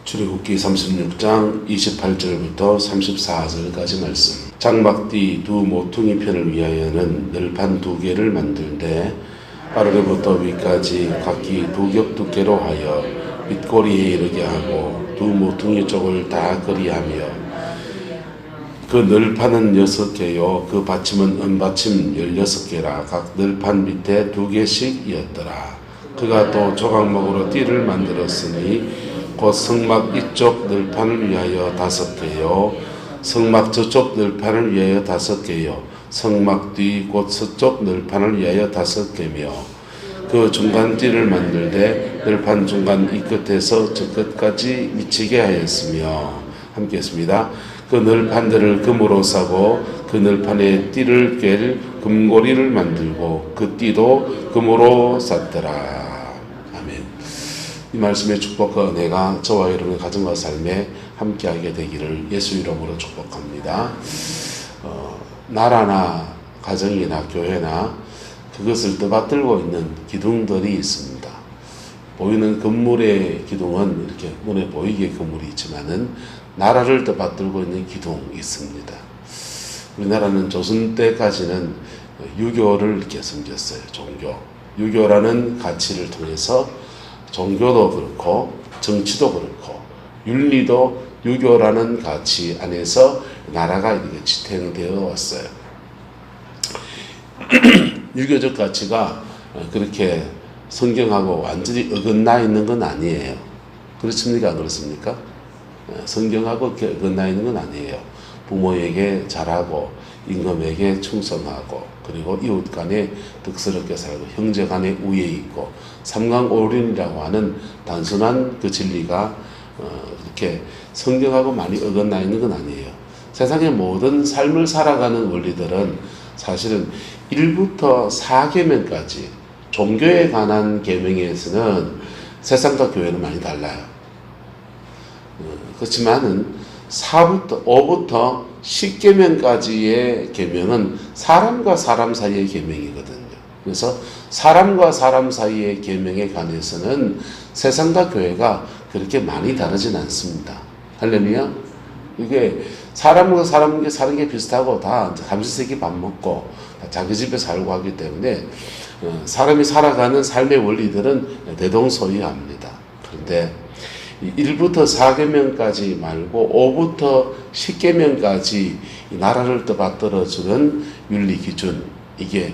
출애굽기 36장 28절부터 34절까지 말씀. 장막뒤 두 모퉁이 편을 위하여는 널판 2개를 만들되 아래로부터 위까지 각기 2겹 두께로 하여 밑꼬리에 이르게 하고 두 모퉁이 쪽을 다 거리하며 그 널판은 6개요 그 받침은 은받침 16개라 각 널판 밑에 2개씩이었더라. 그가 또 조각목으로 띠를 만들었으니 곧 성막 이쪽 널판을 위하여 5개요 성막 저쪽 널판을 위하여 5개요 성막 뒤 곧 서쪽 널판을 위하여 5개며 그 중간 띠를 만들되 널판 중간 이 끝에서 저 끝까지 미치게 하였으며 함께 했습니다. 그 널판들을 금으로 싸고 그 널판에 띠를 꿰 금고리를 만들고 그 띠도 금으로 쌌더라. 이 말씀의 축복과 은혜가 저와 여러분의 가정과 삶에 함께하게 되기를 예수 이름으로 축복합니다. 나라나 가정이나 교회나 그것을 떠받들고 있는 기둥들이 있습니다. 보이는 건물의 기둥은 이렇게 눈에 보이게 건물이 있지만은 나라를 떠받들고 있는 기둥이 있습니다. 우리나라는 조선 때까지는 유교를 이렇게 섬겼어요. 종교. 유교라는 가치를 통해서 종교도 그렇고 정치도 그렇고 윤리도 유교라는 가치 안에서 나라가 이렇게 지탱되어 왔어요. 유교적 가치가 그렇게 성경하고 완전히 어긋나 있는 건 아니에요. 그렇습니까? 안 그렇습니까? 성경하고 어긋나 있는 건 아니에요. 부모에게 잘하고 임금에게 충성하고 그리고 이웃 간에 덕스럽게 살고 형제 간에 우애 있고 삼강오륜이라고 하는 단순한 그 진리가 이렇게 성경하고 많이 어긋나 있는 건 아니에요. 세상의 모든 삶을 살아가는 원리들은 사실은 1부터 4계명까지 종교에 관한 계명에서는 세상과 교회는 많이 달라요. 그렇지만은 5부터 10계명까지의 계명은 사람과 사람 사이의 계명이거든요. 그래서 사람과 사람 사이의 계명에 관해서는 세상과 교회가 그렇게 많이 다르진 않습니다. 할렐루야. 이게 사람과 사람 사는 게 비슷하고 다 삼시세끼 밥 먹고 자기 집에 살고 하기 때문에 사람이 살아가는 삶의 원리들은 대동소이합니다. 그런데 1부터 4계명까지 말고 5부터 10계명까지 나라를 떠받들어주는 윤리 기준, 이게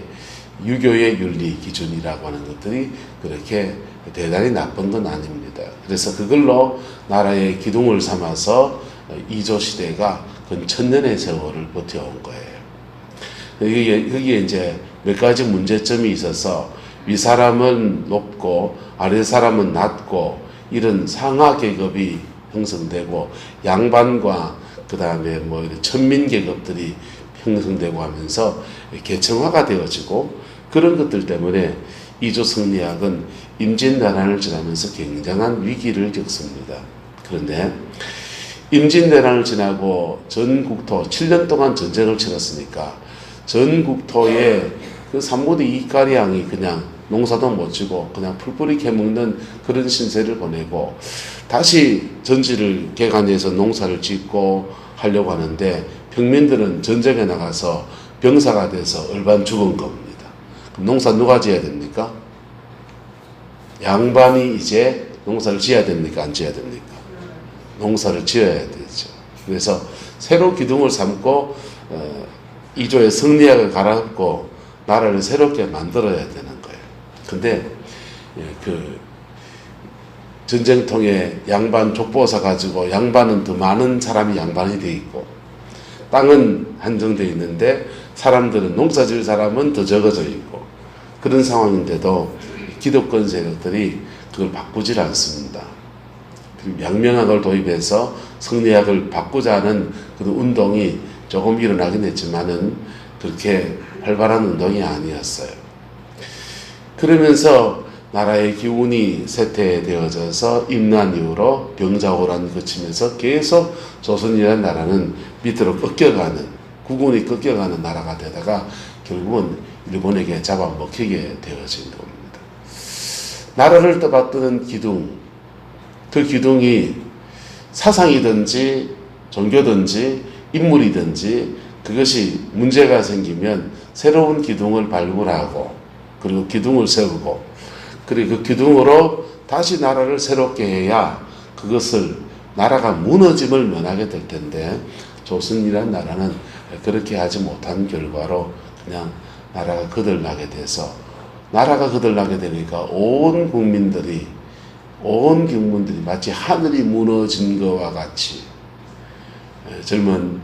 유교의 윤리 기준이라고 하는 것들이 그렇게 대단히 나쁜 건 아닙니다. 그래서 그걸로 나라의 기둥을 삼아서 이조 시대가 근 1000년의 세월을 버텨온 거예요. 여기에 이제 몇 가지 문제점이 있어서 위 사람은 높고 아래 사람은 낮고 이런 상하 계급이 형성되고 양반과 그 다음에 뭐 이런 천민 계급들이 형성되고 하면서 계층화가 되어지고 그런 것들 때문에 이조 성리학은 임진왜란을 지나면서 굉장한 위기를 겪습니다. 그런데 임진왜란을 지나고 전국토 7년 동안 전쟁을 치렀으니까 전국토에 그 3분의 2가량이 그냥 농사도 못 지고 그냥 풀뿌리 캐먹는 그런 신세를 보내고 다시 전지를 개간해서 농사를 짓고 하려고 하는데 평민들은 전쟁에 나가서 병사가 돼서 얼반 죽은 겁니다. 그럼 농사 누가 지어야 됩니까? 양반이 이제 농사를 지어야 됩니까? 안 지어야 됩니까? 농사를 지어야 되죠. 그래서 새로 기둥을 삼고 이조의 성리학을 갈아엎고 나라를 새롭게 만들어야 되는 거예요. 근데 그 전쟁통에 양반 족보 사가지고 양반은 더 많은 사람이 양반이 돼 있고 땅은 한정되어 있는데 사람들은 농사 지을 사람은 더 적어져 있고 그런 상황인데도 기득권 세력들이 그걸 바꾸질 않습니다. 양명학을 도입해서 성리학을 바꾸자는 그런 운동이 조금 일어나긴 했지만은 그렇게 활발한 운동이 아니었어요. 그러면서 나라의 기운이 쇠퇴되어져서 임난 이후로 병자호란이 거치면서 계속 조선이라는 나라는 밑으로 꺾여가는, 국운이 꺾여가는 나라가 되다가 결국은 일본에게 잡아먹히게 되어진 겁니다. 나라를 떠받드는 기둥, 그 기둥이 사상이든지 종교든지 인물이든지 그것이 문제가 생기면 새로운 기둥을 발굴하고 그리고 기둥을 세우고 그리고 그 기둥으로 다시 나라를 새롭게 해야 그것을 나라가 무너짐을 면하게 될 텐데 조선이라는 나라는 그렇게 하지 못한 결과로 그냥 나라가 거들나게 돼서 나라가 거들나게 되니까 온 국민들이 마치 하늘이 무너진 것과 같이 젊은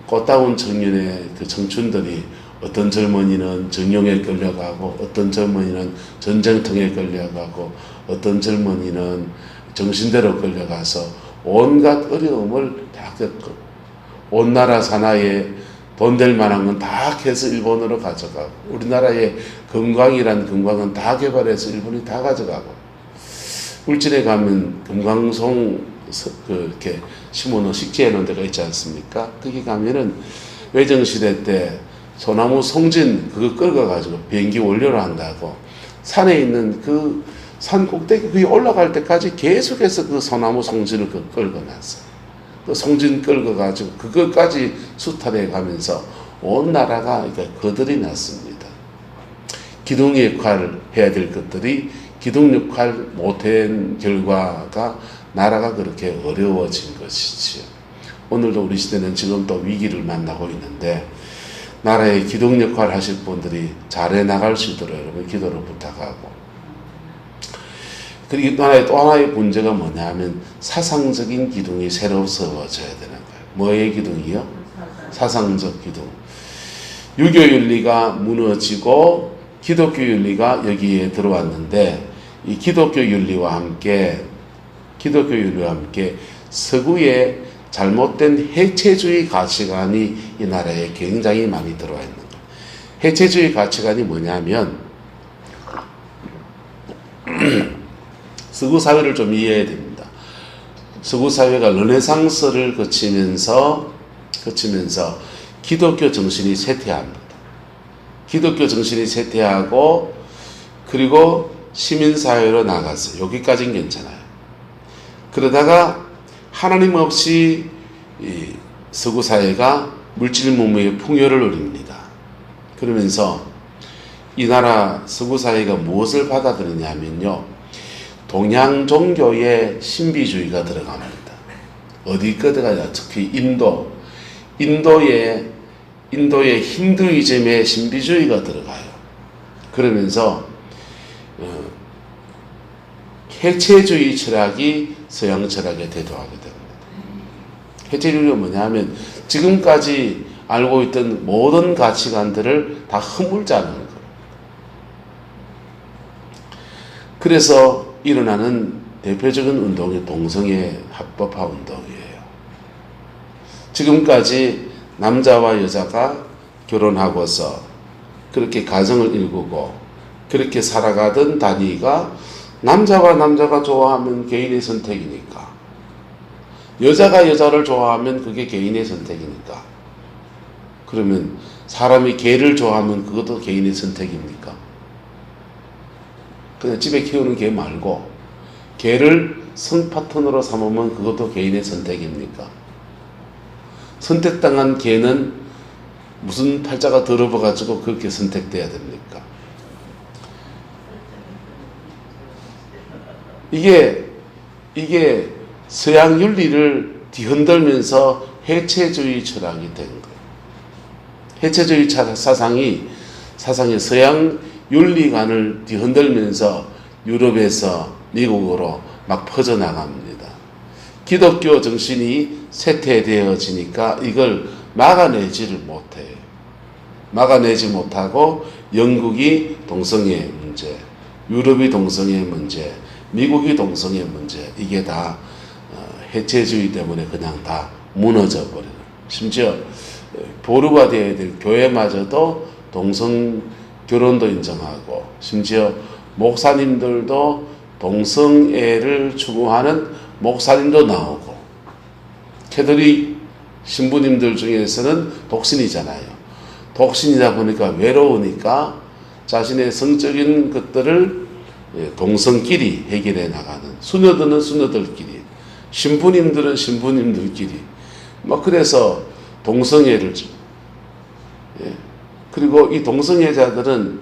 꽃다운 청년의 그 청춘들이 어떤 젊은이는 정령에 끌려가고 어떤 젊은이는 전쟁통에 끌려가고 어떤 젊은이는 정신대로 끌려가서 온갖 어려움을 다 겪고 온 나라 산하에 돈 될 만한 건 다 해서 일본으로 가져가고 우리나라의 금광은 다 개발해서 일본이 다 가져가고 울진에 가면 금강송 이렇게 심어놓은 식재해 놓은 데가 있지 않습니까? 거기 가면은 외정시대 때 소나무 송진 그거 끌어가지고 비행기 원료로 한다고 산에 있는 그 산 꼭대기 거기 올라갈 때까지 계속해서 그 소나무 송진을 끌어놨어. 그 송진 끌어가지고 그것까지 수탈해 가면서 온 나라가 거들이 났습니다. 기둥 역할을 해야 될 것들이 기둥 역할 못한 결과가 나라가 그렇게 어려워진 것이지요. 오늘도 우리 시대는 지금 또 위기를 만나고 있는데 나라의 기둥 역할을 하실 분들이 잘해 나갈 수 있도록 여러분 기도를 부탁하고 그리고 나라의 또 하나의 문제가 뭐냐 하면 사상적인 기둥이 새로 세워져야 되는 거예요. 뭐의 기둥이요? 사상적 기둥. 유교윤리가 무너지고 기독교 윤리가 여기에 들어왔는데 이 기독교 윤리와 함께 서구의 잘못된 해체주의 가치관이 이 나라에 굉장히 많이 들어와 있는 거예요. 해체주의 가치관이 뭐냐면 서구 사회를 좀 이해해야 됩니다. 서구 사회가 르네상스를 거치면서 기독교 정신이 쇠퇴합니다. 기독교 정신이 쇠퇴하고 그리고 시민사회로 나갔어요. 여기까지는 괜찮아요. 그러다가 하나님 없이 이 서구 사회가 물질 문명의 풍요를 누립니다. 그러면서 이 나라 서구 사회가 무엇을 받아들이냐면요. 동양 종교의 신비주의가 들어갑니다. 어디 거다가 특히 인도의 힌두이즘의 신비주의가 들어가요. 그러면서 해체주의 철학이 서양 철학에 대두하게 됩니다. 해체주의가 뭐냐 하면 지금까지 알고 있던 모든 가치관들을 다 허물자는 거예요. 그래서 일어나는 대표적인 운동이 동성애 합법화 운동이에요. 지금까지 남자와 여자가 결혼하고서 그렇게 가정을 일구고 그렇게 살아가던 단위가 남자가 좋아하면 개인의 선택이니까 여자가 여자를 좋아하면 그게 개인의 선택이니까 그러면 사람이 개를 좋아하면 그것도 개인의 선택입니까? 그냥 집에 키우는 개 말고 개를 성파트너로 삼으면 그것도 개인의 선택입니까? 선택당한 개는 무슨 팔자가 더러워가지고 그렇게 선택돼야 됩니까? 이게 서양 윤리를 뒤흔들면서 해체주의 철학이 된 거예요. 해체주의 사상이 서양 윤리관을 뒤흔들면서 유럽에서 미국으로 막 퍼져나갑니다. 기독교 정신이 쇠퇴되어지니까 이걸 막아내지를 못해요. 막아내지 못하고 영국이 동성애 문제, 유럽이 동성애 문제, 미국이 동성애 문제 이게 다 해체주의 때문에 그냥 다 무너져 버려요. 심지어 보루가 되어야 될 교회마저도 동성 결혼도 인정하고 심지어 목사님들도 동성애를 추구하는 목사님도 나오고 캐톨릭 신부님들 중에서는 독신이잖아요. 독신이다 보니까 외로우니까 자신의 성적인 것들을 동성끼리 해결해 나가는 수녀들은 수녀들끼리 신부님들은 신부님들끼리 그래서 동성애를 그리고 이 동성애자들은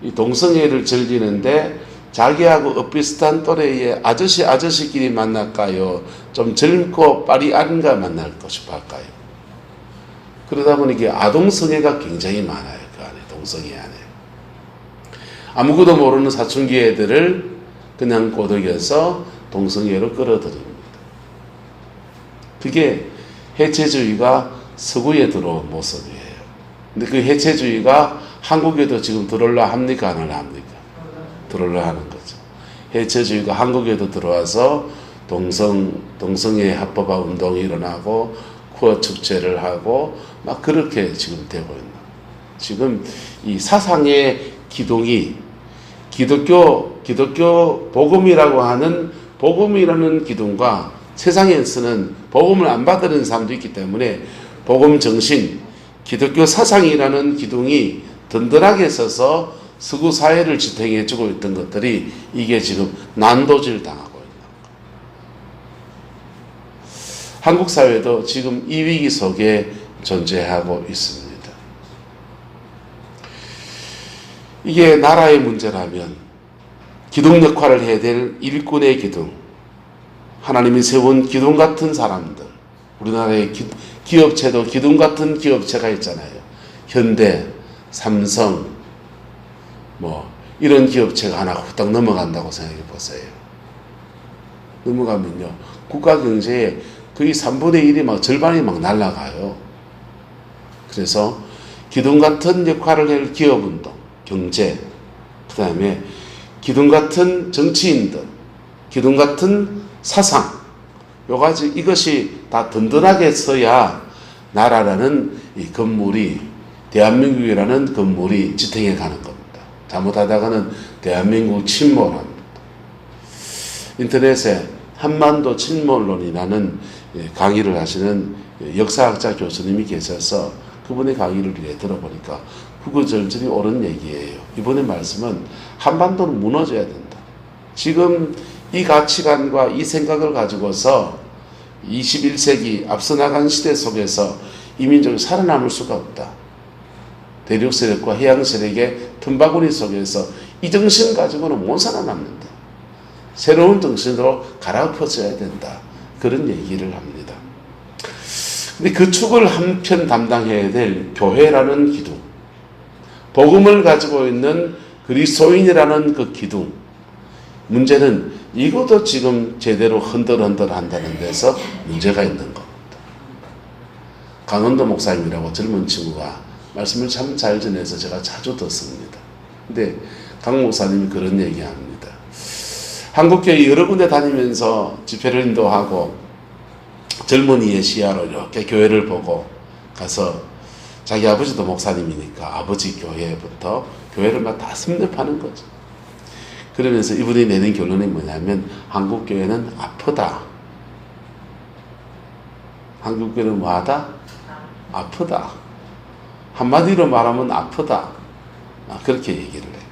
이 동성애를 즐기는데 자기하고 엇비슷한 또래의 아저씨끼리 만날까요? 좀 젊고 빠리아른가 만날 싶어 할까요? 그러다 보니 아동성애가 굉장히 많아요. 그 안에, 동성애 안에. 아무것도 모르는 사춘기 애들을 그냥 꼬드겨서 동성애로 끌어들입니다. 그게 해체주의가 서구에 들어온 모습이에요. 근데 그 해체주의가 한국에도 지금 들어올라 합니까? 안 합니까? 들어올라 하는 거죠. 해체주의가 한국에도 들어와서 동성애 합법화 운동이 일어나고 쿠어 축제를 하고 그렇게 지금 되고 있는 거예요. 지금 이 사상의 기둥이 기독교 복음이라고 하는 복음이라는 기둥과 세상에서는 복음을 안 받는 사람도 있기 때문에 복음 정신, 기독교 사상이라는 기둥이 든든하게 서서 서구 사회를 지탱해주고 있던 것들이 이게 지금 난도질 당하고 있는 거예요. 한국 사회도 지금 이 위기 속에 존재하고 있습니다. 이게 나라의 문제라면 기둥 역할을 해야 될 일꾼의 기둥, 하나님이 세운 기둥 같은 사람들, 우리나라의 기업체도 기둥 같은 기업체가 있잖아요. 현대, 삼성, 이런 기업체가 하나 후딱 넘어간다고 생각해 보세요. 넘어가면요, 국가 경제의 거의 3분의 1이 절반이 날아가요. 그래서 기둥 같은 역할을 할 기업운동, 경제, 그 다음에 기둥 같은 정치인들, 기둥 같은 사상, 이것이 다 든든하게 서야 나라라는 이 건물이, 대한민국이라는 건물이 지탱해 가는 겁니다. 잘못하다가는 대한민국 침몰합니다. 인터넷에 한반도 침몰론이라는 강의를 하시는 역사학자 교수님이 계셔서 그분의 강의를 들어보니까 구구절절히 옳은 얘기예요. 이번의 말씀은 한반도는 무너져야 된다. 지금 이 가치관과 이 생각을 가지고서 21세기 앞서 나간 시대 속에서 이 민족이 살아남을 수가 없다. 대륙 세력과 해양 세력의 틈바구니 속에서 이 정신 가지고는 못 살아남는다. 새로운 정신으로 갈아엎어져야 된다. 그런 얘기를 합니다. 근데 그 축을 한편 담당해야 될 교회라는 기둥, 복음을 가지고 있는 그리스도인이라는 그 기둥, 문제는 이것도 지금 제대로 흔들흔들 한다는 데서 문제가 있는 겁니다. 강원도 목사님이라고 젊은 친구가 말씀을 참 잘 전해서 제가 자주 듣습니다. 근데 강 목사님이 그런 얘기합니다. 한국교회 여러 군데 다니면서 집회를 인도하고 젊은이의 시야로 이렇게 교회를 보고 가서 자기 아버지도 목사님이니까 아버지 교회부터 교회를 다 섭렵하는 거죠. 그러면서 이분이 내는 결론이 뭐냐면 한국교회는 아프다. 한국교회는 뭐하다? 아프다. 한마디로 말하면 아프다. 그렇게 얘기를 해요.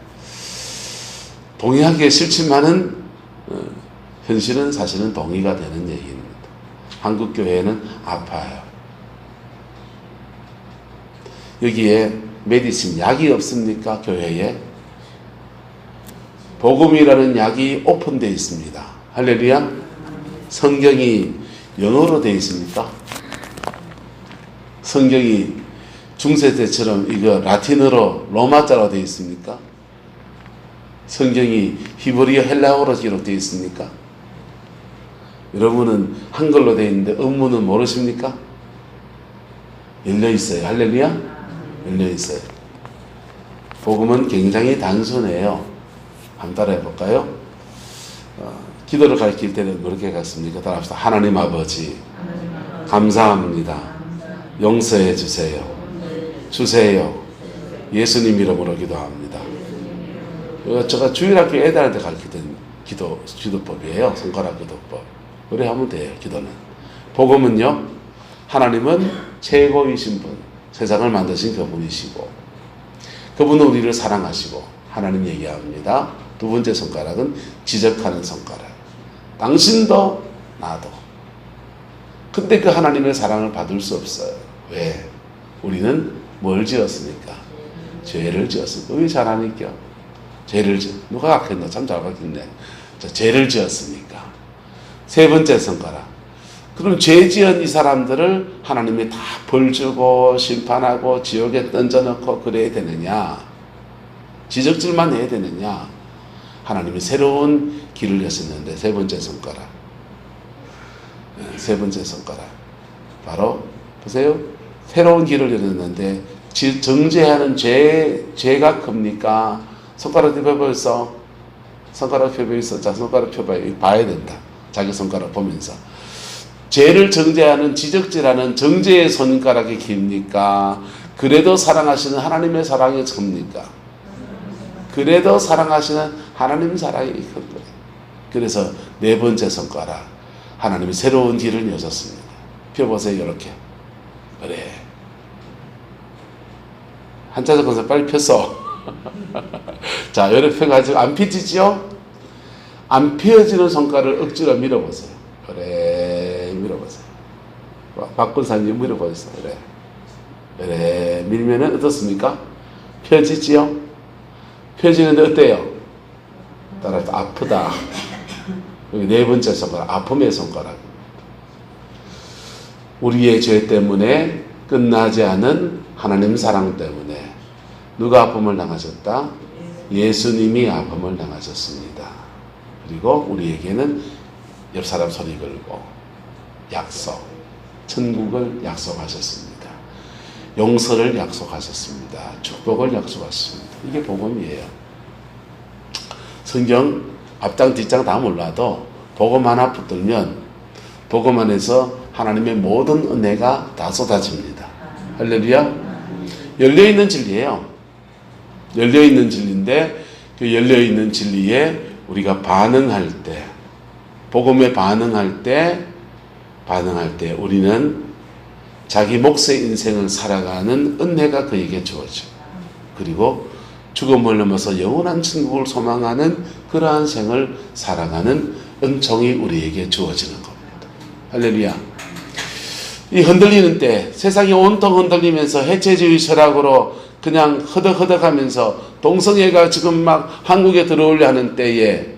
동의하기 싫지만은 현실은 사실은 동의가 되는 얘기입니다. 한국교회는 아파요. 여기에 메디신, 약이 없습니까? 교회에? 복음이라는 약이 오픈되어 있습니다. 할렐루야. 성경이 영어로 되어 있습니까? 성경이 중세 때처럼 이거 라틴어로 로마자로 되어 있습니까? 성경이 히브리어 헬라어로 기록되어 있습니까? 여러분은 한글로 되어 있는데 음문은 모르십니까? 열려 있어요. 할렐루야. 열려 있어요. 복음은 굉장히 단순해요. 한번 따라해 볼까요? 기도를 가르칠 때는 그렇게 갔습니까? 따라합시다. 하나님 아버지, 감사합니다. 용서해 주세요. 주세요. 예수님 이름으로 기도합니다. 제가 주일학교 애들한테 가르치던 기도법이에요. 손가락 기도법. 그래 하면 돼요. 기도는. 복음은요, 하나님은 최고이신 분, 세상을 만드신 그분이시고, 그분은 우리를 사랑하시고, 하나님 얘기합니다. 두 번째 손가락은 지적하는 손가락. 당신도 나도 근데 그 하나님의 사랑을 받을 수 없어요. 왜? 우리는 뭘 지었습니까? 죄를 지었습니다. 왜 잘하니까? 누가 가르쳤나? 참 잘 가르쳤네. 죄를 지었으니까. 세 번째 손가락. 그럼 죄 지은 이 사람들을 하나님이 다 벌 주고 심판하고 지옥에 던져놓고 그래야 되느냐? 지적질만 해야 되느냐? 하나님이 새로운 길을 여셨는데 세 번째 손가락. 세 번째 손가락. 바로 보세요. 새로운 길을 열었는데 정죄하는 죄가 큽니까? 손가락 펴고 있어. 손가락 펴고 있어. 자, 손가락 펴봐요. 봐야 된다. 자기 손가락 보면서. 죄를 정죄하는 지적질하는 정죄의 손가락이 깁니까? 그래도 사랑하시는 하나님의 사랑이 큽니까? 그래도 사랑하시는 하나님 사랑이 큰 거예요. 그래서 네 번째 손가락. 하나님이 새로운 길을 여셨습니다. 펴보세요. 이렇게. 그래. 한자 적어서 빨리 폈어. 자, 이렇게 펴가지고 안 펴지지요? 안 펴지는 손가락을 억지로 밀어보세요. 그래, 밀어보세요. 박군사님 밀어보세요. 그래. 그래, 밀면은 어떻습니까? 펴지지요? 펴지는데 어때요? 따라서 아프다. 여기 네 번째 손가락, 아픔의 손가락. 우리의 죄 때문에 끝나지 않은 하나님 사랑 때문에 누가 아픔을 당하셨다? 예수님이 아픔을 당하셨습니다. 그리고 우리에게는 옆 사람 소리 걸고 약속, 천국을 약속하셨습니다. 용서를 약속하셨습니다. 축복을 약속하셨습니다. 이게 복음이에요. 성경 앞장 뒷장 다 몰라도 복음 하나 붙들면 복음 안에서 하나님의 모든 은혜가 다 쏟아집니다. 할렐루야. 열려있는 진리예요. 열려있는 진리인데 그 열려있는 진리에 우리가 반응할 때, 복음에 반응할 때 우리는 자기 몫의 인생을 살아가는 은혜가 그에게 주어져. 그리고 죽음을 넘어서 영원한 천국을 소망하는 그러한 생을 살아가는 은총이 우리에게 주어지는 겁니다. 할렐루야. 이 흔들리는 때, 세상이 온통 흔들리면서 해체주의 철학으로 그냥 허덕허덕하면서 동성애가 지금 막 한국에 들어오려 하는 때에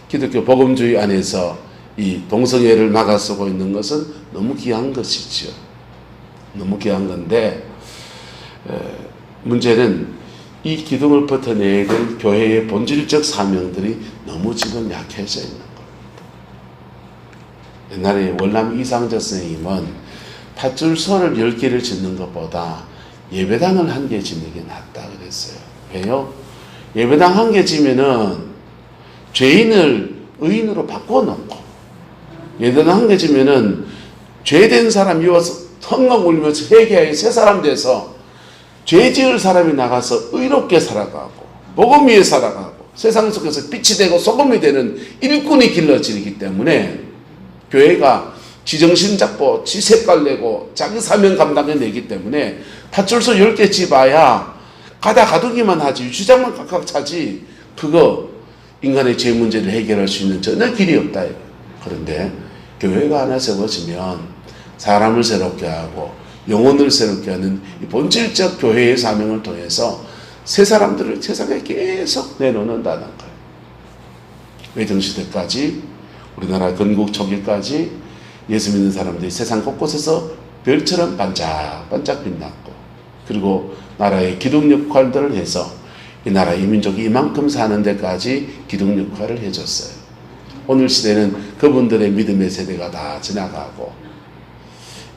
기독교 복음주의 안에서 이 동성애를 막아서고 있는 것은 너무 귀한 것이죠. 너무 귀한 건데 문제는 이 기둥을 버텨내야 될 교회의 본질적 사명들이 너무 지금 약해져 있는 겁니다. 옛날에 월남 이상저 선생님은 팥줄소를 10개를 짓는 것보다 예배당을 1개 짓는 게 낫다 그랬어요. 왜요? 예배당 1개 지면은 죄인을 의인으로 바꿔놓고 예배당 1개 지면은 죄된 사람이 와서 텅텅 울면서 회개하여 새 사람 돼서 죄 지을 사람이 나가서 의롭게 살아가고 복음 위에 살아가고 세상 속에서 빛이 되고 소금이 되는 일꾼이 길러지기 때문에 교회가 지정신 잡고 지 색깔 내고 자기 사명 감당해내기 때문에 팥줄소 10개 집어야 가두기만 하지 주장만 각각 차지 그거 인간의 죄 문제를 해결할 수 있는 전혀 길이 없다. 그런데 교회가 하나 세워지면 사람을 새롭게 하고 영혼을 새롭게 하는 이 본질적 교회의 사명을 통해서 새 사람들을 세상에 계속 내놓는다는 거예요. 외정시대까지 우리나라 건국 초기까지 예수 믿는 사람들이 세상 곳곳에서 별처럼 반짝반짝 빛났고 그리고 나라의 기둥 역할들을 해서 이 나라의 민족이 이만큼 사는 데까지 기둥 역할을 해줬어요. 오늘 시대는 그분들의 믿음의 세대가 다 지나가고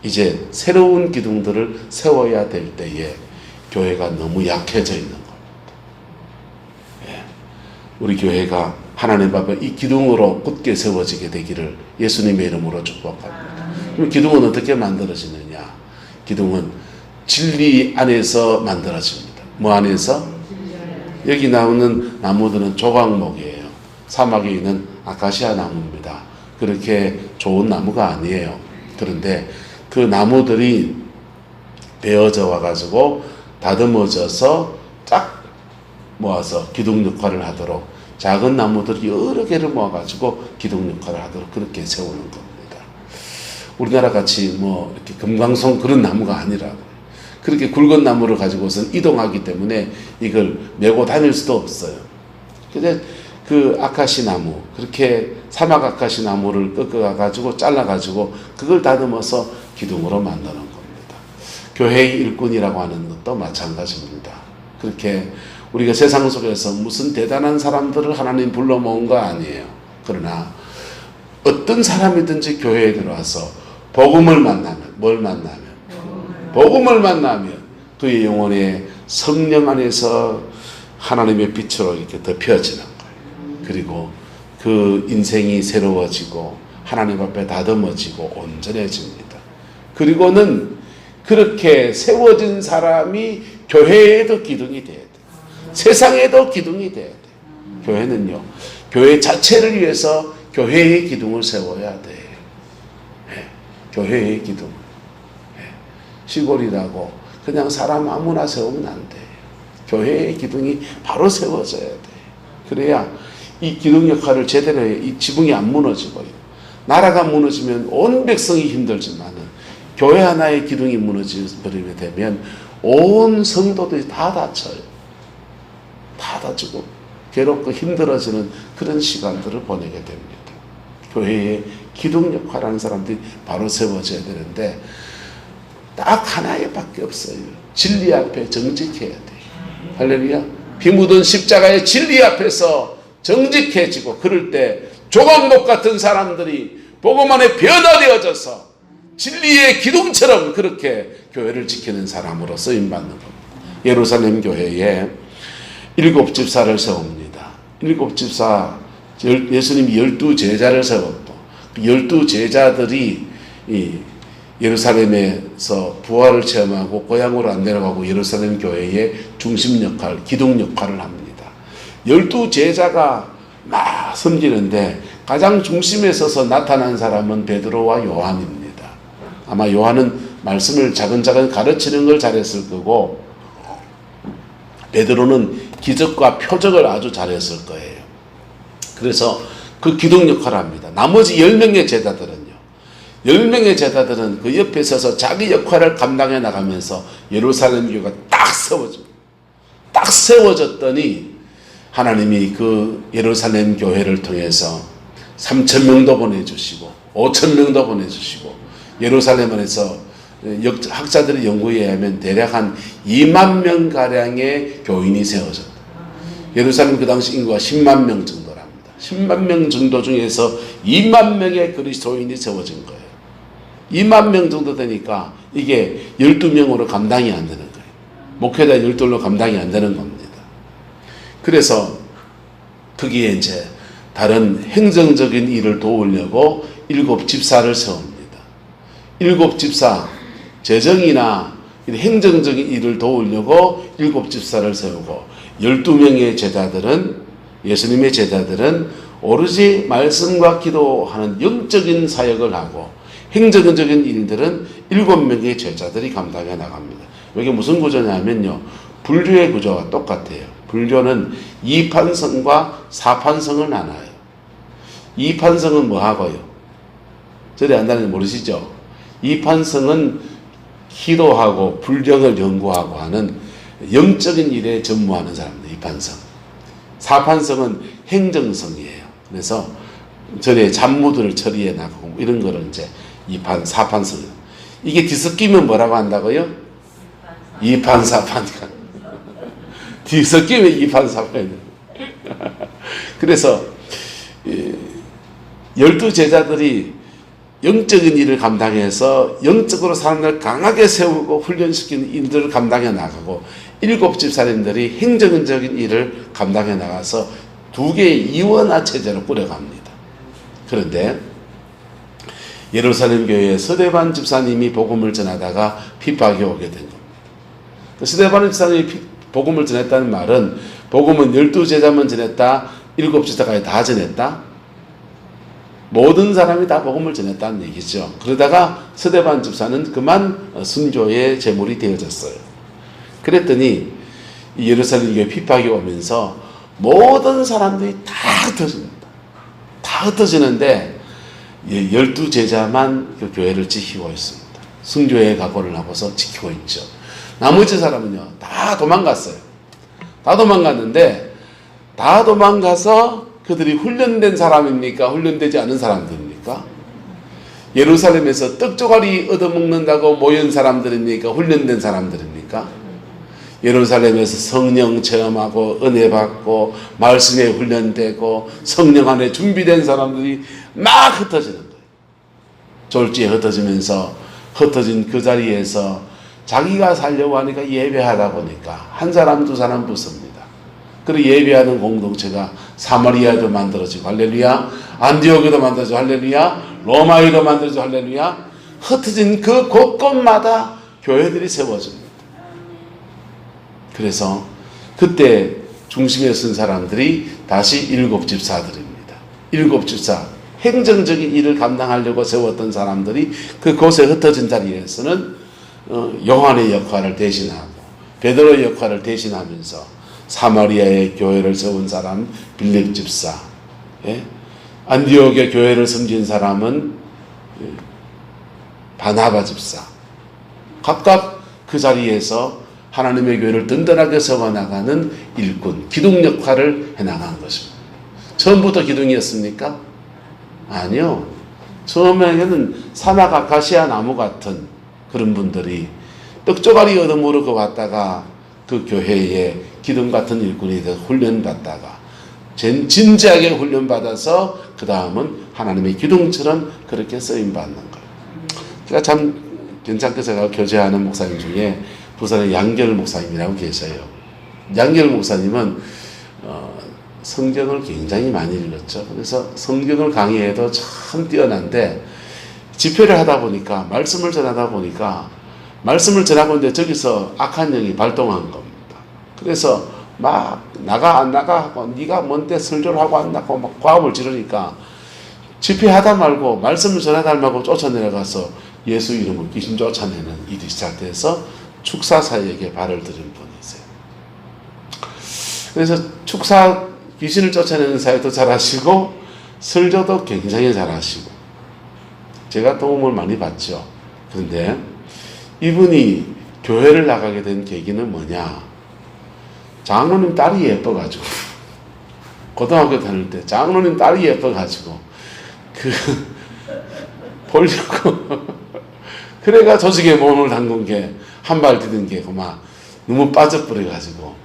이제 새로운 기둥들을 세워야 될 때에 교회가 너무 약해져 있는 겁니다. 예. 우리 교회가 하나님 앞에 이 기둥으로 굳게 세워지게 되기를 예수님의 이름으로 축복합니다. 그럼 기둥은 어떻게 만들어지느냐? 기둥은 진리 안에서 만들어집니다. 뭐 안에서? 여기 나오는 나무들은 조각목이에요. 사막에 있는 아카시아 나무입니다. 그렇게 좋은 나무가 아니에요. 그런데 그 나무들이 베어져 와가지고 다듬어져서 쫙 모아서 기둥 역할을 하도록 작은 나무들이 여러 개를 모아가지고 기둥 역할을 하도록 그렇게 세우는 겁니다. 우리나라 같이 뭐 이렇게 금강송 그런 나무가 아니라고. 그렇게 굵은 나무를 가지고선 이동하기 때문에 이걸 메고 다닐 수도 없어요. 근데 그 아카시 나무, 그렇게 사막 아카시 나무를 꺾어가지고 잘라가지고 그걸 다듬어서 기둥으로 만드는 겁니다. 교회의 일꾼이라고 하는 것도 마찬가지입니다. 그렇게 우리가 세상 속에서 무슨 대단한 사람들을 하나님 불러 모은 거 아니에요. 그러나 어떤 사람이든지 교회에 들어와서 복음을 만나면, 뭘 만나면? 복음을 만나면 그의 영혼에 성령 안에서 하나님의 빛으로 이렇게 덮여지는 거예요. 그리고 그 인생이 새로워지고 하나님 앞에 다듬어지고 온전해집니다. 그리고는 그렇게 세워진 사람이 교회에도 기둥이 돼야 돼요. 세상에도 기둥이 돼야 돼요. 교회는요, 교회 자체를 위해서 교회의 기둥을 세워야 돼요. 네, 교회의 기둥. 네, 시골이라고 그냥 사람 아무나 세우면 안 돼요. 교회의 기둥이 바로 세워져야 돼요. 그래야 이 기둥 역할을 제대로 해야 이 지붕이 안 무너지고요. 나라가 무너지면 온 백성이 힘들지만은 교회 하나의 기둥이 무너지게 되면 온 성도들이 다 다쳐요. 다 다치고 괴롭고 힘들어지는 그런 시간들을 보내게 됩니다. 교회의 기둥 역할하는 사람들이 바로 세워져야 되는데 딱 하나의 밖에 없어요. 진리 앞에 정직해야 돼요. 할렐루야. 피 묻은 십자가의 진리 앞에서 정직해지고 그럴 때 조각목 같은 사람들이 복음 안에 변화되어져서 진리의 기둥처럼 그렇게 교회를 지키는 사람으로 쓰임받는 겁니다. 예루살렘 교회에 7 집사를 세웁니다. 7 집사, 예수님이 12제자를 세웠고 12제자들이 이 예루살렘에서 부활을 체험하고 고향으로 안 내려가고 예루살렘 교회의 중심 역할, 기둥 역할을 합니다. 12제자가 막 섬기는데 가장 중심에 서서 나타난 사람은 베드로와 요한입니다. 아마 요한은 말씀을 차근차근 가르치는 걸 잘했을 거고 베드로는 기적과 표적을 아주 잘했을 거예요. 그래서 그 기둥 역할을 합니다. 나머지 10명의 제자들은요. 10명의 제자들은 그 옆에 서서 자기 역할을 감당해 나가면서 예루살렘 교회가 딱 세워졌더니 하나님이 그 예루살렘 교회를 통해서 3,000명도 보내주시고 5,000명도 보내주시고 예루살렘 안에서 학자들의 연구에 의하면 대략 한 2만 명가량의 교인이 세워졌다. 예루살렘 그 당시 인구가 10만 명 정도랍니다. 10만 명 정도 중에서 2만 명의 그리스도인이 세워진 거예요. 2만 명 정도 되니까 이게 12명으로 감당이 안 되는 거예요. 목회자 12로 감당이 안 되는 겁니다. 그래서 거기에 이제 다른 행정적인 일을 도우려고 7 집사를 세웁니다. 7 집사, 재정이나 행정적인 일을 도우려고 7 집사를 세우고 12명의 제자들은, 예수님의 제자들은 오로지 말씀과 기도하는 영적인 사역을 하고 행정적인 일들은 7명의 제자들이 감당해 나갑니다. 이게 무슨 구조냐면요, 분류의 구조가 똑같아요. 분류는 2판성과 4판성을 나눠요. 2판성은 뭐 하고요? 저리 안다는 모르시죠? 2판성은 기도하고 불경을 연구하고 하는 영적인 일에 전무하는 사람들, 2판성. 4판성은 행정성이에요. 그래서 전에 잡무들을 처리해 나가고 이런 거를 이제 4판성. 이게 뒤섞이면 뭐라고 한다고요? 2판, 4판. 뒤섞이면 2판, 4판. 그래서 12제자들이 영적인 일을 감당해서 영적으로 사람들을 강하게 세우고 훈련시키는 일들을 감당해 나가고 7 집사님들이 행정적인 일을 감당해 나가서 2개의 이원화 체제로 꾸려갑니다. 그런데 예루살렘 교회에 스데반 집사님이 복음을 전하다가 핍박이 오게 된 겁니다. 스데반 집사님이 복음을 전했다는 말은 복음은 12제자만 전했다, 7 집사까지 다 전했다, 모든 사람이 다 복음을 전했다는 얘기죠. 그러다가 스데반 집사는 그만 순교의 제물이 되어졌어요. 그랬더니 예루살렘 교회 핍박이 오면서 모든 사람들이 다 흩어집니다. 다 흩어지는데 12 제자만 그 교회를 지키고 있습니다. 순교의 각오를 하고서 지키고 있죠. 나머지 사람은요, 다 도망갔어요. 다 도망갔는데, 다 도망가서 그들이 훈련된 사람입니까? 훈련되지 않은 사람들입니까? 예루살렘에서 떡조가리 얻어먹는다고 모인 사람들입니까? 훈련된 사람들입니까? 예루살렘에서 성령 체험하고 은혜 받고 말씀에 훈련되고 성령 안에 준비된 사람들이 막 흩어지는 거예요. 졸지에 흩어지면서 흩어진 그 자리에서 자기가 살려고 하니까 예배하다 보니까 한 사람 두 사람 붙습니다. 그리고 예배하는 공동체가 사마리아에도 만들어지고 할렐루야, 안디옥에도 만들어지고 할렐루야, 로마에도 만들어지고 할렐루야, 흩어진 그 곳곳마다 교회들이 세워집니다. 그래서 그때 중심에 쓴 사람들이 다시 7 집사들입니다. 7 집사, 행정적인 일을 감당하려고 세웠던 사람들이 그곳에 흩어진 자리에서는 요한의 역할을 대신하고 베드로의 역할을 대신하면서 사마리아의 교회를 세운 사람 빌립 집사, 안디옥의 교회를 섬긴 사람은 바나바 집사, 각각 그 자리에서 하나님의 교회를 든든하게 세워나가는 일꾼, 기둥 역할을 해나간 것입니다. 처음부터 기둥이었습니까? 아니요. 처음에는 사막 아카시아 나무 같은 그런 분들이 떡조가리 얻어먹으러 왔다가 그 교회에 기둥 같은 일꾼이 돼서 훈련받다가 진지하게 훈련받아서 그 다음은 하나님의 기둥처럼 그렇게 쓰임받는 거예요. 제가 참 괜찮게 제가 교제하는 목사님 중에 부산의 양결 목사님이라고 계셔요. 양결 목사님은 성경을 굉장히 많이 읽었죠. 그래서 성경을 강의해도 참 뛰어난데 집회를 하다 보니까 말씀을 전하다 보니까 말씀을 전하고 있는데 저기서 악한 영이 발동한 겁니다. 그래서 막 나가 안 나가 하고 네가 뭔데 설교를 하고 안 나고 막 과음을 지르니까 집회하다 말고 말씀을 전하다 말고 쫓아내려가서 예수 이름으로 귀신 쫓아내는 일이 시작돼서 축사사에게 발을 들인 분이세요. 그래서 귀신을 쫓아내는 사역도 잘하시고 설교도 굉장히 잘하시고 제가 도움을 많이 받죠. 그런데 이분이 교회를 나가게 된 계기는 뭐냐? 장로님 딸이 예뻐가지고 고등학교 다닐 때 장로님 딸이 예뻐가지고 보려고 그래가 조직에 몸을 담근 게 한 발 디딘 게 막 너무 빠져버려가지고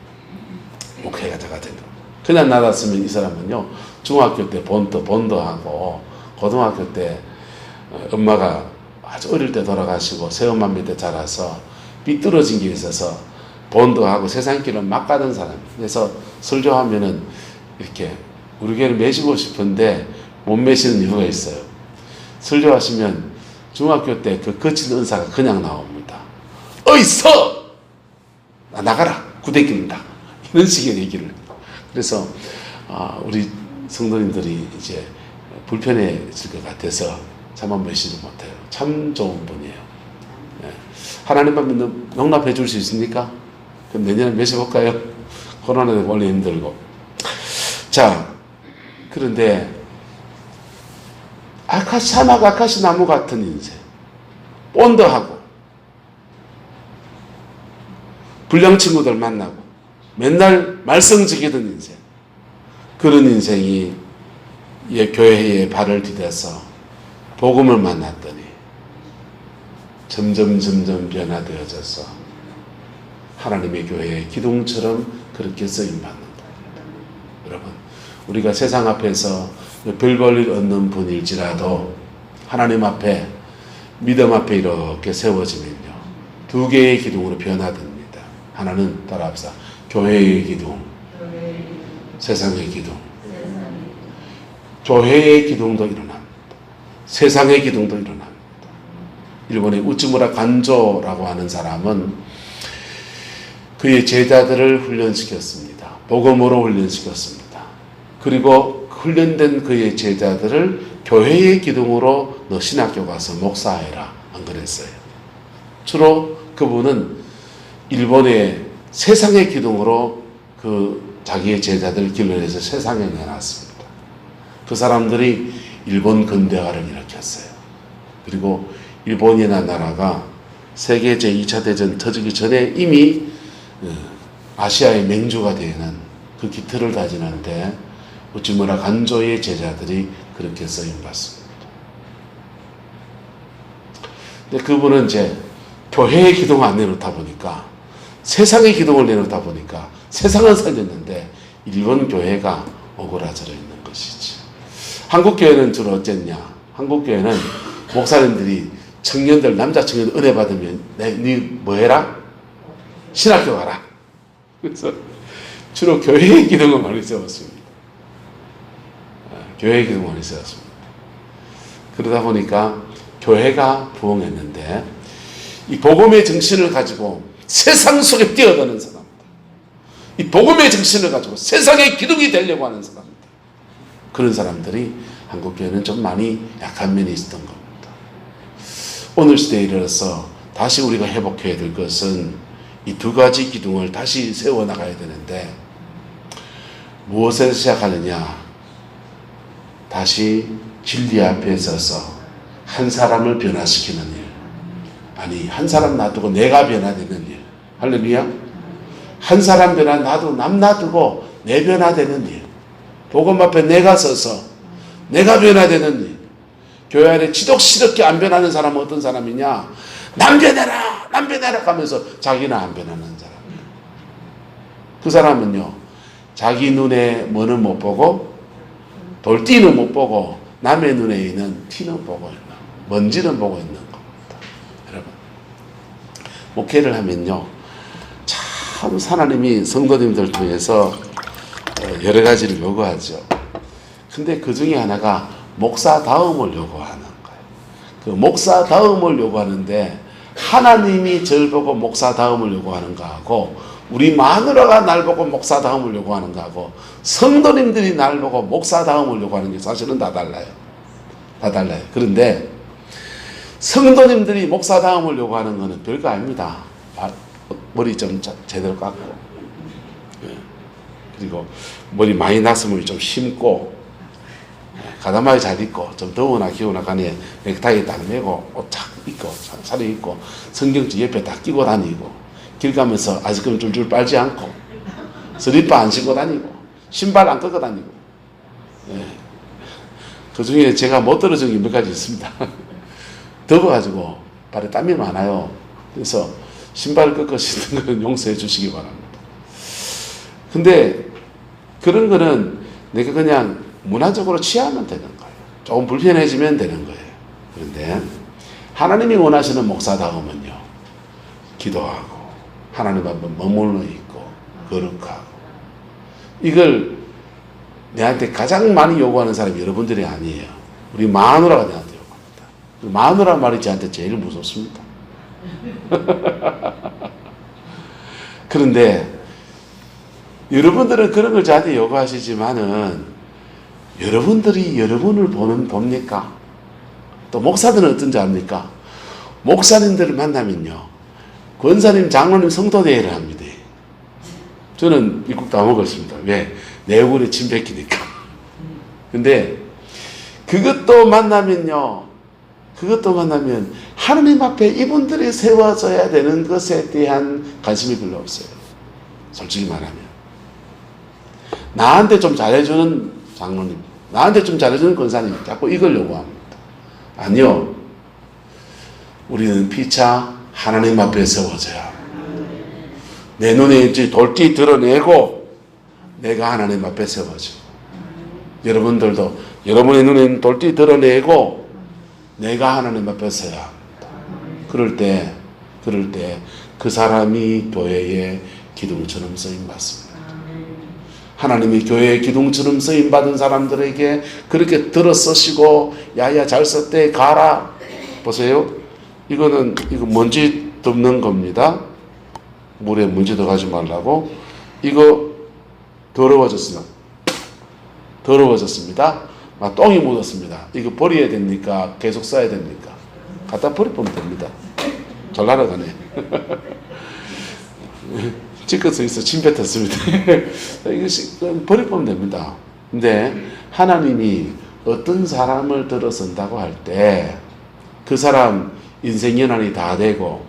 목회가 돼가 된 거. 그냥 나갔으면 이 사람은요 중학교 때 본도하고 고등학교 때 엄마가 아주 어릴 때 돌아가시고 새엄마 밑에 자라서 삐뚤어진 게 있어서 본도하고 세상길을 막 가던 사람. 그래서 설교하면은 이렇게 우리 교회를 매시고 싶은데 못 매시는 이유가 있어요. 설교하시면 중학교 때 그 거친 은사가 그냥 나옵니다. 어이서! 나가라! 구대기입니다. 이런 식의 얘기를. 그래서 우리 성도님들이 이제 불편해질 것 같아서 차마 매시지 못해요. 참 좋은 분이에요. 하나님만 용납해 줄 수 있습니까? 그럼 내년에 매셔볼까요? 코로나 때문에 원래 힘들고. 자, 그런데 사막 아카시 나무 같은 인생, 본드하고 불량 친구들 만나고 맨날 말썽지기던 인생, 그런 인생이 교회에 발을 디뎌서 복음을 만났더니 점점 변화되어져서 하나님의 교회의 기둥처럼 그렇게 쓰임받는 겁니다. 여러분, 우리가 세상 앞에서 별 볼 일 없는 분일지라도 하나님 앞에 믿음 앞에 이렇게 세워지면요 2개의 기둥으로 변화됩니다. 하나는 따라합시다. 교회의 기둥, 세상의 기둥. 교회의 기둥도 일어납니다. 세상의 기둥도 일어납니다. 일본의 우츠무라 간조라고 하는 사람은 그의 제자들을 훈련시켰습니다. 복음으로 훈련시켰습니다. 그리고 훈련된 그의 제자들을 교회의 기둥으로 너 신학교 가서 목사해라. 안 그랬어요. 주로 그분은 일본의 세상의 기둥으로 자기의 제자들을 길러내서 세상에 내놨습니다. 그 사람들이 일본 근대화를 일으켰어요. 그리고 일본이라는 나라가 세계 제2차 대전 터지기 전에 이미 아시아의 맹주가 되는 그 기틀을 다지는데 우찌무라 간조의 제자들이 그렇게 쓰임받습니다. 근데 그분은 이제 교회의 기둥을 안 내놓다 보니까, 세상의 기둥을 내놓다 보니까 세상은 살렸는데 일본 교회가 오그라져 있는 것이지. 한국 교회는 주로 어쨌냐? 한국 교회는 목사님들이 청년들, 남자 청년들 은혜 받으면 네 뭐 해라? 신학교 가라. 그래서 주로 교회의 기둥을 많이 세웠습니다. 교회의 기둥을 많이 세웠습니다. 그러다 보니까 교회가 부흥했는데, 이 복음의 정신을 가지고 세상 속에 뛰어드는 사람들, 이 복음의 정신을 가지고 세상의 기둥이 되려고 하는 사람들, 그런 사람들이 한국교회는 좀 많이 약한 면이 있었던 겁니다. 오늘 시대에 이르러서 다시 우리가 회복해야 될 것은 이 두 가지 기둥을 다시 세워나가야 되는데, 무엇에서 시작하느냐? 다시 진리 앞에 서서 한 사람을 변화시키는 일, 아니 한 사람 놔두고 내가 변화되는 일. 할렐루야. 한 사람 변화 놔두고 남 놔두고 내 변화되는 일. 복음 앞에 내가 서서 내가 변화되는 일. 교회 안에 지독스럽게 안 변하는 사람은 어떤 사람이냐? 남 변해라 남 변해라 하면서 자기는 안 변하는 사람. 그 사람은요, 자기 눈에 뭐는 못 보고 돌띠는 못 보고 남의 눈에 있는 티는 보고 있는, 먼지는 보고 있는 겁니다. 여러분, 목회를 하면요, 참 하나님이 성도님들 통해서 여러 가지를 요구하죠. 근데 그 중에 하나가 목사다움을 요구하는 거예요. 그 목사다움을 요구하는데, 하나님이 절 보고 목사다움을 요구하는 거하고, 우리 마누라가 날 보고 목사다움을 요구하는 거하고, 성도님들이 날 보고 목사다움을 요구하는 게 사실은 다 달라요. 다 달라요. 그런데 성도님들이 목사다움을 요구하는 거는 별거 아닙니다. 머리 좀 제대로 깎고, 그리고 머리 많이 났으면 좀 심고, 가다마이 잘 입고, 좀 더우나 기우나 간에 넥타이 딱 매고 옷 딱 입고 차려 입고 성경책 옆에 딱 끼고 다니고, 길 가면서 아이스크림 줄줄 빨지 않고 슬리퍼 안 신고 다니고 신발 안 꺾어 다니고. 그 중에 제가 못 들어준 게 몇 가지 있습니다. 더워가지고 발에 땀이 많아요. 그래서 신발을 꺾어 신는 거는 용서해 주시기 바랍니다. 근데 그런 거는 내가 그냥 문화적으로 취하면 되는 거예요. 조금 불편해지면 되는 거예요. 그런데 하나님이 원하시는 목사다움은요, 기도하고 하나님 앞에 머물러 있고 거룩하고, 이걸 내한테 가장 많이 요구하는 사람이 여러분들이 아니에요. 우리 마누라가 내한테 요구합니다. 마누라 말이 저한테 제일 무섭습니다. 그런데 여러분들은 그런 걸 저한테 요구하시지만은, 여러분들이 여러분을 봅니까? 또 목사들은 어떤지 압니까? 목사님들을 만나면요, 권사님, 장로님 성도대회를 합니다. 저는 입국 다 먹었습니다. 왜? 내 얼굴에 침 뱉기니까. 근데 그것도 만나면 하나님 앞에 이분들이 세워져야 되는 것에 대한 관심이 별로 없어요. 솔직히 말하면. 나한테 좀 잘해주는 장로님, 나한테 좀 잘해주는 권사님, 자꾸 이걸 요구합니다. 아니요. 우리는 피차 하나님 앞에 세워져야, 내 눈에 이제 돌띠 드러내고 내가 하나님 앞에 세워져. 여러분들도 여러분의 눈에 돌띠 드러내고 내가 하나님 앞에 서야 합니다. 그럴 때 그 사람이 교회의 기둥처럼 쓰임받습니다. 하나님이 교회의 기둥처럼 쓰임받은 사람들에게 그렇게 들어 쓰시고, 야야 잘 썼대 가라. 보세요. 이거 먼지 덮는 겁니다. 물에 먼지 들어가지 말라고. 이거 더러워졌습니다. 똥이 묻었습니다. 이거 버려야 됩니까? 계속 써야 됩니까? 갖다 버리면 됩니다. 잘 날아가네. 찌꺼서 있어. 침 뱉었습니다. 이거 버리면 됩니다. 근데 하나님이 어떤 사람을 들어선다고 할 때 그 사람 인생 연한이 다 되고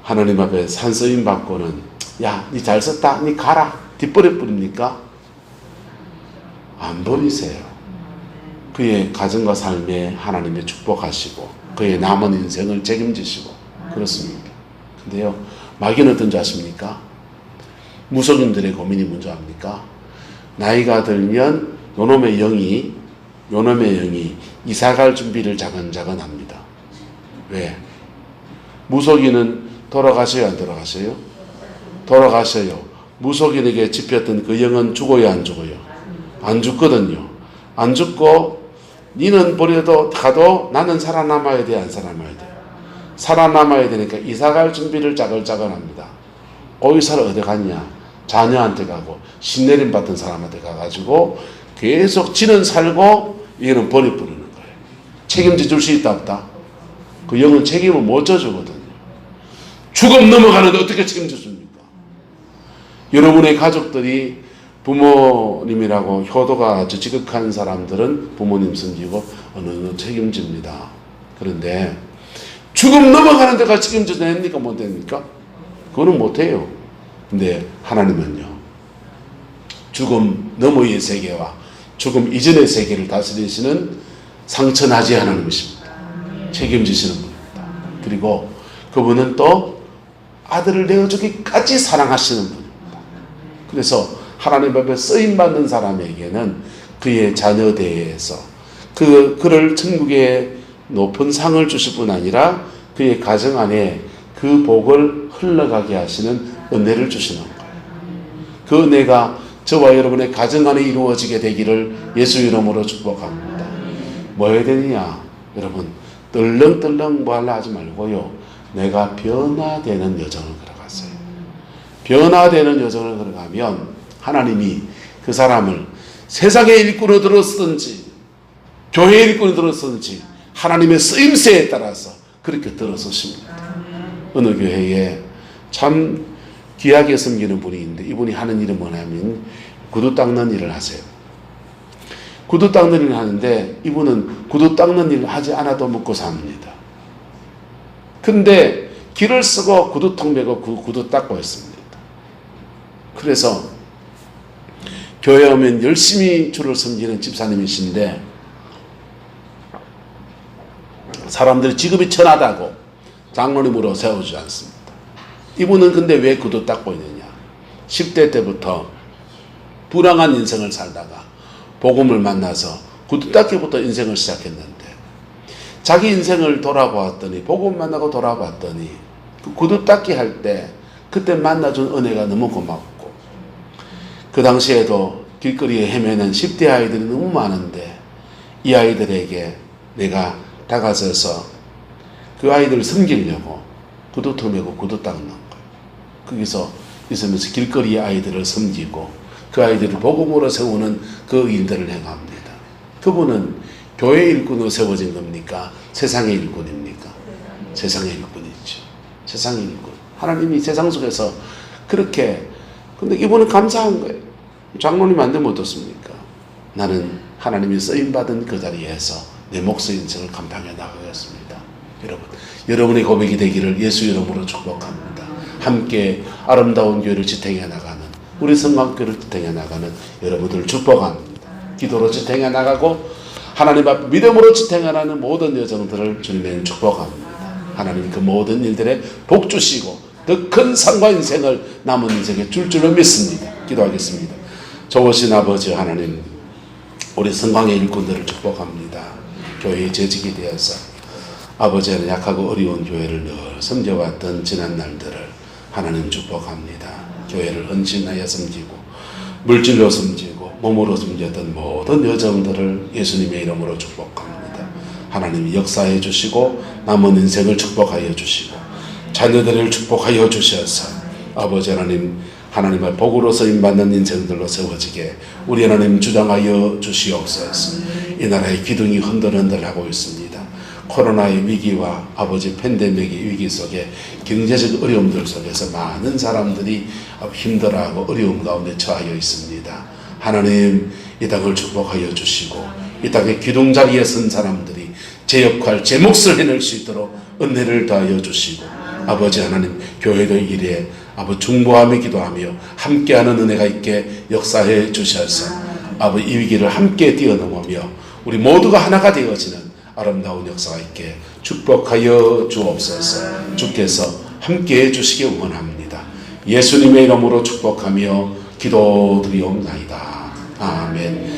하나님 앞에 산쓰임 받고는 야, 니 잘 썼다, 니 가라, 뒷버려 뿌립니까? 안 버리세요. 그의 가정과 삶에 하나님의 축복하시고 그의 남은 인생을 책임지시고 그렇습니다. 근데요, 마귀는 어떤 줄 아십니까? 무속인들의 고민이 뭔지 압니까? 나이가 들면 요놈의 영이 이사갈 준비를 자근자근 합니다. 왜? 무속인은 돌아가셔야 안 돌아가셔요? 돌아가셔요. 무속인에게 집혔던 그 영은 죽어요, 안 죽어요? 안 죽거든요. 안 죽고 니는 버려도 가도 나는 살아남아야 돼, 안 살아남아야 돼? 살아남아야 되니까 이사갈 준비를 자글자글 합니다. 거기서 어디 갔냐? 자녀한테 가고 신내림 받은 사람한테 가가지고 계속 지는 살고 얘는 버리는 거예요. 책임져 줄 수 있다 없다? 그 영은 책임을 못 져주거든요. 죽음 넘어가는데 어떻게 책임져 줍니까? 여러분의 가족들이 부모님이라고 효도가 아주 지극한 사람들은 부모님 섬기고 어느 책임집니다. 그런데 죽음 넘어가는 데가 책임져 됩니까? 못 됩니까? 그거는 못해요. 근데 하나님은요, 죽음 너머의 세계와 죽음 이전의 세계를 다스리시는 상처나지 하나님이십니다. 책임지시는 분입니다. 그리고 그분은 또 아들을 내어주기까지 사랑하시는 분입니다. 그래서 하나님 앞에 쓰임받는 사람에게는 그의 자녀대에서 그를 천국의 높은 상을 주실 뿐 아니라 그의 가정 안에 그 복을 흘러가게 하시는 은혜를 주시는 거예요. 그 은혜가 저와 여러분의 가정 안에 이루어지게 되기를 예수 이름으로 축복합니다. 뭐 해야 되느냐? 여러분, 떨렁떨렁 뭐 하려 하지 말고요. 내가 변화되는 여정을 걸어갔어요. 변화되는 여정을 걸어가면 하나님이 그 사람을 세상의 일꾼으로 들었든지 교회의 일꾼으로 들었든지 하나님의 쓰임새에 따라서 그렇게 들어서십니다. 어느 교회에 참 귀하게 섬기는 분이 있는데 이분이 하는 일은 뭐냐면 구두 닦는 일을 하세요. 구두 닦는 일을 하는데 이분은 구두 닦는 일을 하지 않아도 먹고 삽니다. 근데 길을 쓰고 구두통 메고 구두 닦고 있습니다. 그래서 교회 오면 열심히 주를 섬기는 집사님이신데 사람들이 직업이 천하다고 장로님으로 세워주지 않습니다. 이분은 근데 왜 구두 닦고 있느냐? 10대 때부터 불황한 인생을 살다가 복음을 만나서 구두 닦기부터 인생을 시작했는데 자기 인생을 돌아보았더니 복음 만나고 돌아봤더니 그 구두 닦기 할 때 그때 만나준 은혜가 너무 고맙고 그 당시에도 길거리에 헤매는 10대 아이들이 너무 많은데 이 아이들에게 내가 다가서서 그 아이들을 섬기려고 구두통 메고 구두 닦는 거예요. 거기서 있으면서 길거리의 아이들을 섬기고 그 아이들을 복음으로 세우는 그 일들을 행합니다. 그분은 교회 일꾼으로 세워진 겁니까? 세상의 일꾼입니까? 세상의 일꾼이죠. 세상의 일꾼. 하나님이 세상 속에서 그렇게, 근데 이분은 감사한 거예요. 장로님 안 되면 어떻습니까? 나는 하나님이 쓰임받은 그 자리에서 내 몫의 인생을 감당해 나가겠습니다. 여러분의 고백이 되기를 예수 이름으로 축복합니다. 함께 아름다운 교회를 지탱해 나가는 우리 성광교회를 지탱해 나가는 여러분들을 축복합니다. 기도로 지탱해 나가고 하나님 앞 믿음으로 지탱해 나가는 모든 여정들을 주님의 축복합니다. 하나님 그 모든 일들에 복 주시고 더 큰 상과 인생을 남은 인생에 줄 줄로 믿습니다. 기도하겠습니다. 좋으신 아버지 하나님, 우리 성광의 일꾼들을 축복합니다. 교회의 재직이 되어서 아버지는 약하고 어려운 교회를 늘 섬겨왔던 지난 날들을 하나님 축복합니다. 교회를 헌신하여 섬기고 물질로 섬기고 몸으로 섬겼던 모든 여정들을 예수님의 이름으로 축복합니다. 하나님이 역사해 주시고 남은 인생을 축복하여 주시고 자녀들을 축복하여 주셔서 아버지 하나님, 하나님의 복으로 쓰임받는 인생들로 세워지게 우리 하나님 주장하여 주시옵소서. 이 나라의 기둥이 흔들흔들하고 있습니다. 코로나의 위기와 아버지 팬데믹의 위기 속에 경제적 어려움들 속에서 많은 사람들이 힘들어하고 어려움 가운데 처하여 있습니다. 하나님, 이 땅을 축복하여 주시고 이 땅의 기둥자리에 선 사람들이 제 역할, 제 몫을 해낼 수 있도록 은혜를 더하여 주시고 아버지 하나님 교회의 일에 아버지 중보하며 기도하며 함께하는 은혜가 있게 역사해 주셔서 아버지 이 위기를 함께 뛰어넘으며 우리 모두가 하나가 되어지는 아름다운 역사가 있게 축복하여 주옵소서. 주께서 함께해 주시기 원합니다. 예수님의 이름으로 축복하며 기도드리옵나이다. 아멘.